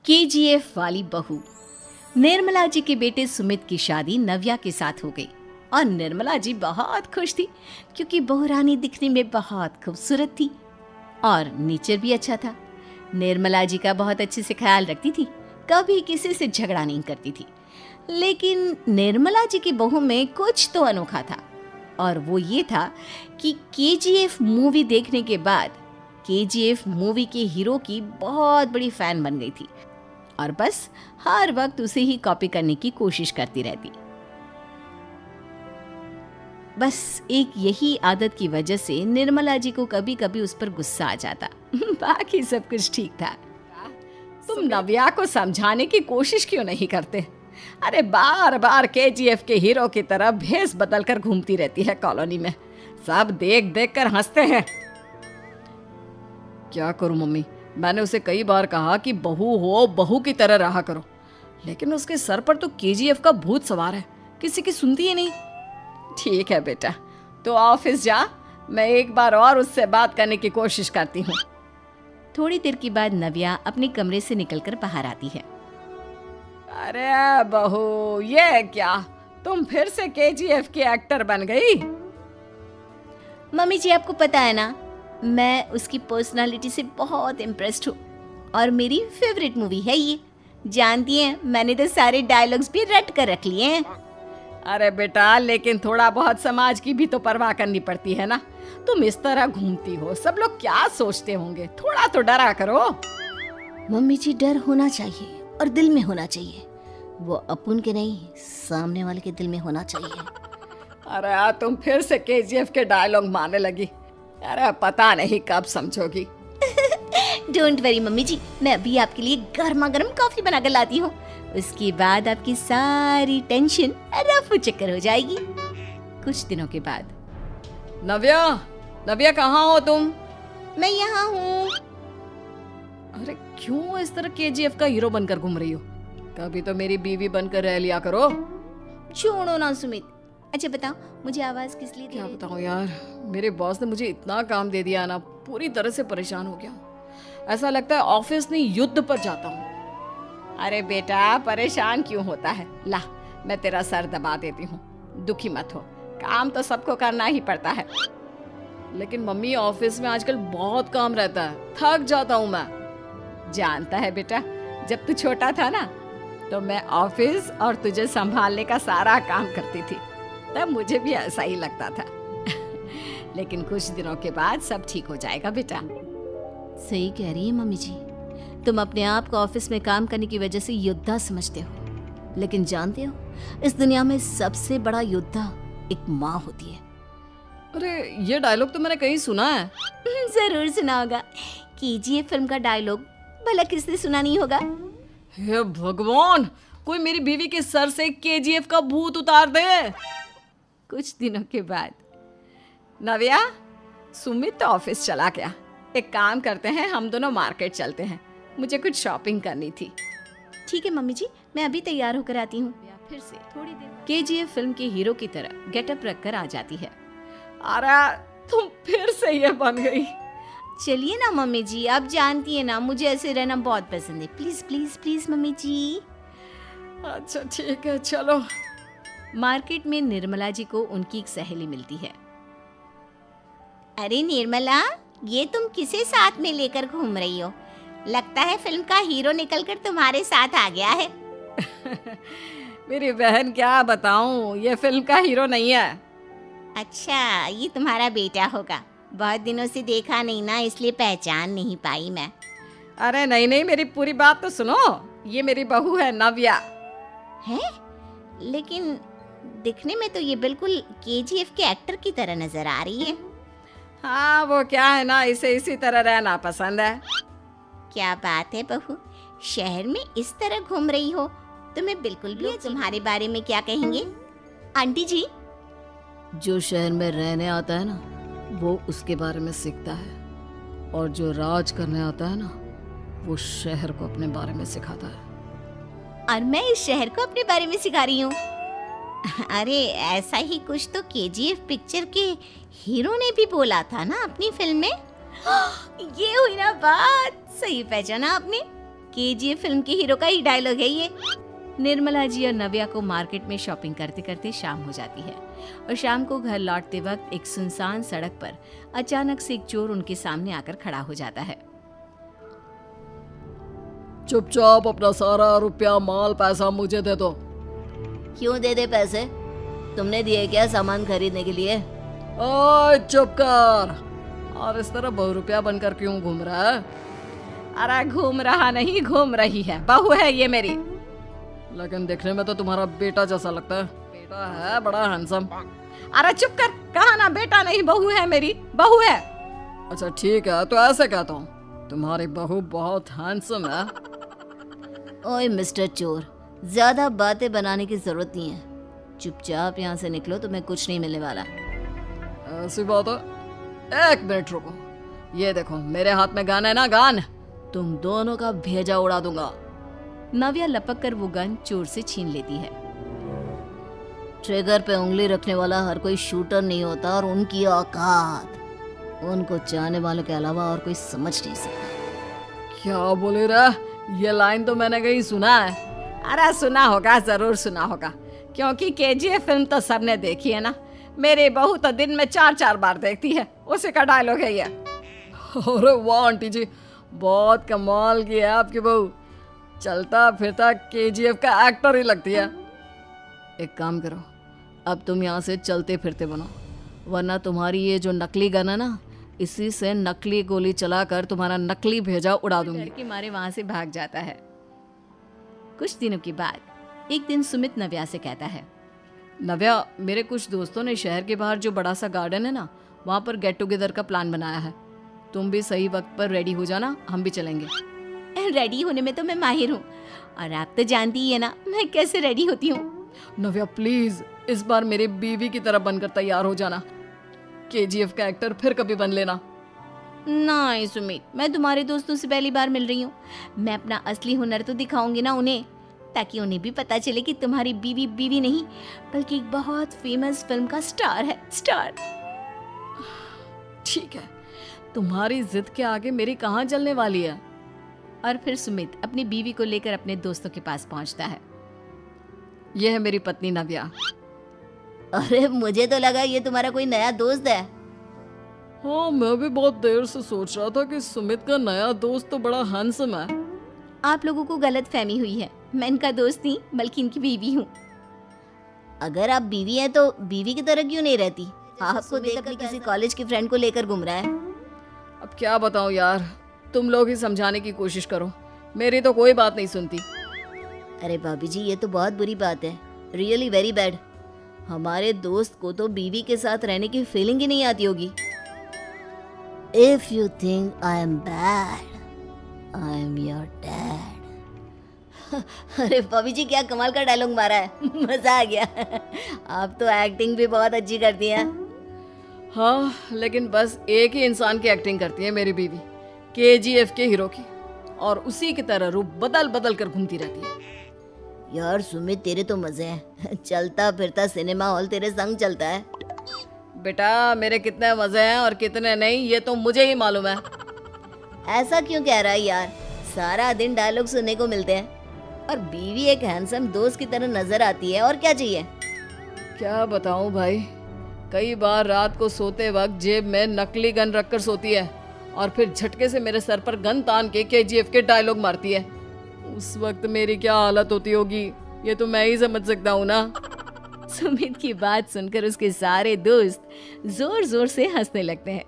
KGF वाली बहू। निर्मला जी के बेटे सुमित की शादी नव्या के साथ हो गई और निर्मला जी बहुत खुश थी क्योंकि बहू रानी दिखने में बहुत खूबसूरत थी और नेचर भी अच्छा था। निर्मला जी का बहुत अच्छे से ख्याल रखती थी, कभी किसी से झगड़ा नहीं करती थी। लेकिन निर्मला जी की बहू में कुछ तो अनोखा था और वो ये था कि केजीएफ मूवी देखने के बाद केजीएफ मूवी के हीरो की बहुत बड़ी फैन बन गई थी और बस हर वक्त उसे ही कॉपी करने की कोशिश करती रहती। बस एक यही आदत की वजह से निर्मला जी को कभी कभी उस पर गुस्सा आ जाता। बाकी सब कुछ ठीक था। तुम नव्या को समझाने की कोशिश क्यों नहीं करते? अरे बार बार केजीएफ के हीरो की तरह भेस बदल कर घूमती रहती है कॉलोनी में, सब देख देख कर हंसते हैं। क्या करूं मम्मी, मैंने उसे कई बार कहा कि बहू हो बहू की तरह रहा करो, लेकिन उसके सर पर तो केजीएफ का भूत सवार है, किसी की सुनती ही नहीं। ठीक है बेटा, तो ऑफिस जा, मैं एक बार और उससे बात करने की कोशिश करती हूँ। थोड़ी देर के बाद नव्या अपने कमरे से निकलकर बाहर आती है। अरे बहू, ये क्या, तुम फिर से केजीएफ की एक्टर बन गई? मम्मी जी, आपको पता है ना, मैं उसकी पर्सनालिटी से बहुत इम्प्रेस्ड हूँ और मेरी फेवरेट मूवी है ये। जानती हैं, मैंने तो सारे डायलॉग्स भी रट कर रख लिए हैं। अरे बेटा, लेकिन थोड़ा बहुत समाज की भी तो परवाह करनी पड़ती है ना। तुम इस तरह घूमती हो, सब लोग क्या सोचते होंगे, थोड़ा तो डरा करो। मम्मी जी, डर होना चाहिए और दिल में होना चाहिए, वो अपन के नहीं सामने वाले के दिल में होना चाहिए। अरे तुम फिर से केजीएफ के डायलॉग मारने लगी। अरे पता नहीं कब समझोगी। डोंट वरी मम्मी जी, मैं अभी आपके लिए गर्मा गर्म कॉफी बनाकर लाती हूँ, उसके बाद आपकी सारी टेंशन रफू चक्कर हो जाएगी। कुछ दिनों के बाद। नव्या कहाँ हो तुम? मैं यहाँ हूँ। अरे क्यों इस तरह केजीएफ का हीरो बनकर घूम रही हो? कभी तो मेरी बीवी बनकर रह लिया करो। छोड़ो ना सुमित। अच्छा बताओ, मुझे आवाज किस लिए? क्या बताऊं यार, मेरे बॉस ने मुझे इतना काम दे दिया ना, पूरी तरह से परेशान हो गया हूँ। ऐसा लगता है ऑफिस नहीं युद्ध पर जाता हूँ। अरे बेटा, परेशान क्यों होता है? ला, मैं तेरा सर दबा देती हूँ, दुखी मत हो, काम तो सबको करना ही पड़ता है। लेकिन मम्मी, ऑफिस में आजकल बहुत काम रहता है, थक जाता हूँ मैं। जानता है बेटा, जब तू छोटा था ना, तो मैं ऑफिस और तुझे संभालने का सारा काम करती थी, तब मुझे भी ऐसा ही लगता था। लेकिन कुछ दिनों के बाद सब ठीक हो जाएगा बेटा। सही कह रही है मम्मी जी, तुम अपने आप को ऑफिस में काम करने की वजह से योद्धा समझते हो, लेकिन जानते हो, इस दुनिया में सबसे बड़ा योद्धा एक माँ होती है। अरे ये डायलॉग तो मैंने कहीं सुना है। जरूर सुना होगा, केजीएफ फिल्म का डायलॉग, भला किसने सुना नहीं होगा? हे भगवान, कोई मेरी बीवी के सर से केजीएफ का भूत उतार दे। कुछ दिनों के बाद। नव्या, सुमित तो ऑफिस चला गया, एक काम करते हैं, हम दोनों मार्केट चलते हैं, मुझे कुछ शॉपिंग करनी थी। ठीक है मम्मी जी, मैं अभी तैयार होकर आती हूँ। फिर से थोड़ी देर केजीएफ फिल्म के हीरो की तरह गेटअप रखकर आ जाती है। अरे तुम फिर से ये बन गई। चलिए ना मम्मी जी, आप जानती है ना, मुझे ऐसे रहना बहुत पसंद है। प्लीज प्लीज प्लीज मम्मी जी। अच्छा ठीक है, चलो। मार्केट में निर्मला जी को उनकी एक सहेली मिलती है। अरे निर्मला, ये तुम किसे साथ में लेकर घूम रही हो? लगता है फिल्म का हीरो निकलकर तुम्हारे साथ आ गया है। मेरी बहन, क्या बताऊं, ये फिल्म का हीरो नहीं है। अच्छा, ये तुम्हारा बेटा होगा, बहुत दिनों से देखा नहीं ना, इसलिए पहचान नहीं पाई मैं। अरे नहीं नहीं, मेरी पूरी बात तो सुनो, ये मेरी बहू है नव्या। है? लेकिन दिखने में तो ये बिल्कुल केजीएफ के एक्टर की तरह नजर आ रही है। हाँ, वो क्या है ना, इसे इसी तरह रहना पसंद है। क्या बात है बहू, शहर में इस तरह घूम रही हो, तुम्हें बिल्कुल भी तुम्हारे बारे में क्या कहेंगे? आंटी जी, जो शहर में रहने आता है ना, वो उसके बारे में सीखता है, और जो राज करने आता है ना, वो शहर को अपने बारे में सिखाता है। और मैं इस शहर को अपने बारे में सिखा रही हूँ। अरे ऐसा ही कुछ तो केजीएफ पिक्चर के हीरो ने भी बोला था ना अपनी फिल्म में। ये हुई ना बात, सही पहचाना आपने। केजीएफ फिल्म के हीरो का ही डायलॉग है ये। निर्मला जी और नव्या को मार्केट में शॉपिंग करते करते शाम हो जाती है और शाम को घर लौटते वक्त एक सुनसान सड़क पर अचानक से एक चोर उनके सामने आकर खड़ा हो जाता है। चुपचाप अपना सारा रुपया माल पैसा मुझे दे दो। क्यों दे दे पैसे? तुमने दिए क्या सामान खरीदने के लिए? ओए चुप कर। और इस तरह बहुरुपया बनकर क्यों घूम रहा है? अरे घूम रहा नहीं, घूम रही है, बहू है ये मेरी। लेकिन देखने में तो तुम्हारा बेटा जैसा लगता है। बेटा है बड़ा हैंडसम। अरे चुप कर, कहा ना बेटा नहीं बहू है मेरी, बहू है। अच्छा ठीक है, तो ऐसे कहता हूँ, तुम्हारी बहू बहुत हैंडसम है। ओए मिस्टर चोर, ज्यादा बातें बनाने की जरूरत नहीं है। चुपचाप यहाँ से निकलो, तुम्हें कुछ नहीं मिलने वाला। ऐसी बात है? एक मिनट रुको, ये देखो मेरे हाथ में गन है ना, गन। तुम दोनों का भेजा उड़ा दूंगा। नव्या लपक कर वो गन चोर से छीन लेती है। ट्रिगर पे उंगली रखने वाला हर कोई शूटर नहीं होता और उनकी औकात उनको चाहने वालों के अलावा और कोई समझ नहीं सकता। क्या बोले रे? ये लाइन तो मैंने कहीं सुना है। अरे सुना होगा, जरूर सुना होगा, क्योंकि केजीएफ फिल्म तो सबने देखी है ना। मेरी बहू तो दिन में 4-4 बार देखती है, उसी का डायलॉग है ये। अरे वाह आंटी जी, बहुत कमाल की है आपकी बहू। चलता फिरता केजीएफ का एक्टर ही लगती है। एक काम करो, अब तुम यहाँ से चलते फिरते बनो, वरना तुम्हारी ये जो नकली गन है ना, इसी से नकली गोली चलाकर तुम्हारा नकली भेजा उड़ा दूंगी। डर के मारे वहां से भाग जाता है। कुछ दिनों के बाद एक दिन सुमित नव्या से कहता है, नव्या, मेरे कुछ दोस्तों ने शहर के बाहर जो बड़ा सा गार्डन है ना, वहाँ पर गेट टुगेदर का प्लान बनाया है। तुम भी सही वक्त पर रेडी हो जाना, हम भी चलेंगे। रेडी होने में तो मैं माहिर हूँ, और आप तो जानती ही है ना मैं कैसे रेडी होती हूँ। नव्या प्लीज, इस बार मेरे बीवी की तरह बनकर तैयार हो जाना। केजीएफ का एक्टर फिर कभी बन लेना। नहीं सुमित, मैं तुम्हारे दोस्तों से पहली बार मिल रही हूँ। मैं अपना असली हुनर तो दिखाऊंगी ना उन्हें, ताकि उन्हें भी पता चले कि तुम्हारी बीवी बीवी नहीं बल्कि एक बहुत फेमस फिल्म का स्टार है, स्टार। ठीक है, तुम्हारी जिद के आगे मेरी कहाँ चलने वाली है। और फिर सुमित अपनी बीवी को लेकर अपने दोस्तों के पास पहुंचता है। यह है मेरी पत्नी नव्या। अरे मुझे तो लगा ये तुम्हारा कोई नया दोस्त है। हाँ, मैं भी बहुत देर से सोच रहा था कि सुमित का नया दोस्त तो बड़ा हैंडसम है। आप लोगों को गलत फहमी हुई है, मैं इनका दोस्त नहीं बल्कि इनकी बीवी हूँ। अगर आप बीवी हैं तो बीवी की तरह क्यों नहीं रहती? आपको देखकर किसी कॉलेज की फ्रेंड को लेकर घूम रहा है। अब क्या बताऊं यार, तुम लोग ही समझाने की कोशिश करो, मेरी तो कोई बात नहीं सुनती। अरे भाभी जी, ये तो बहुत बुरी बात है, रियली वेरी बैड। हमारे दोस्त को तो बीवी के साथ रहने की फीलिंग ही नहीं आती होगी। If you think I am bad, I am your dad. अरे भाभी जी, क्या कमाल का डायलॉग मारा है, मजा आ गया। आप तो एक्टिंग भी बहुत अच्छी करती हैं। हाँ, लेकिन बस एक ही इंसान की एक्टिंग करती है मेरी बीवी, केजीएफ के हीरो की, और उसी की तरह रूप बदल बदल कर घूमती रहती है। यार सुमित, तेरे तो मजे हैं, चलता फिरता सिनेमा हॉल तेरे संग चलता है। बेटा, मेरे कितने मजे हैं और कितने नहीं ये तो मुझे ही मालूम है। ऐसा क्यों कह रहा है यार, सारा दिन डायलॉग सुनने को मिलते हैं और बीवी एक हैंडसम दोस्त की तरह नजर आती है, और क्या चाहिए। क्या बताऊं भाई, कई बार रात को सोते वक्त जेब में नकली गन रखकर सोती है और फिर झटके से मेरे सर पर गन तान के केजीएफ के डायलॉग मारती है। उस वक्त मेरी क्या हालत होती होगी ये तो मैं ही समझ सकता हूँ ना। सुमित की बात सुनकर उसके सारे दोस्त जोर जोर से हंसने लगते हैं।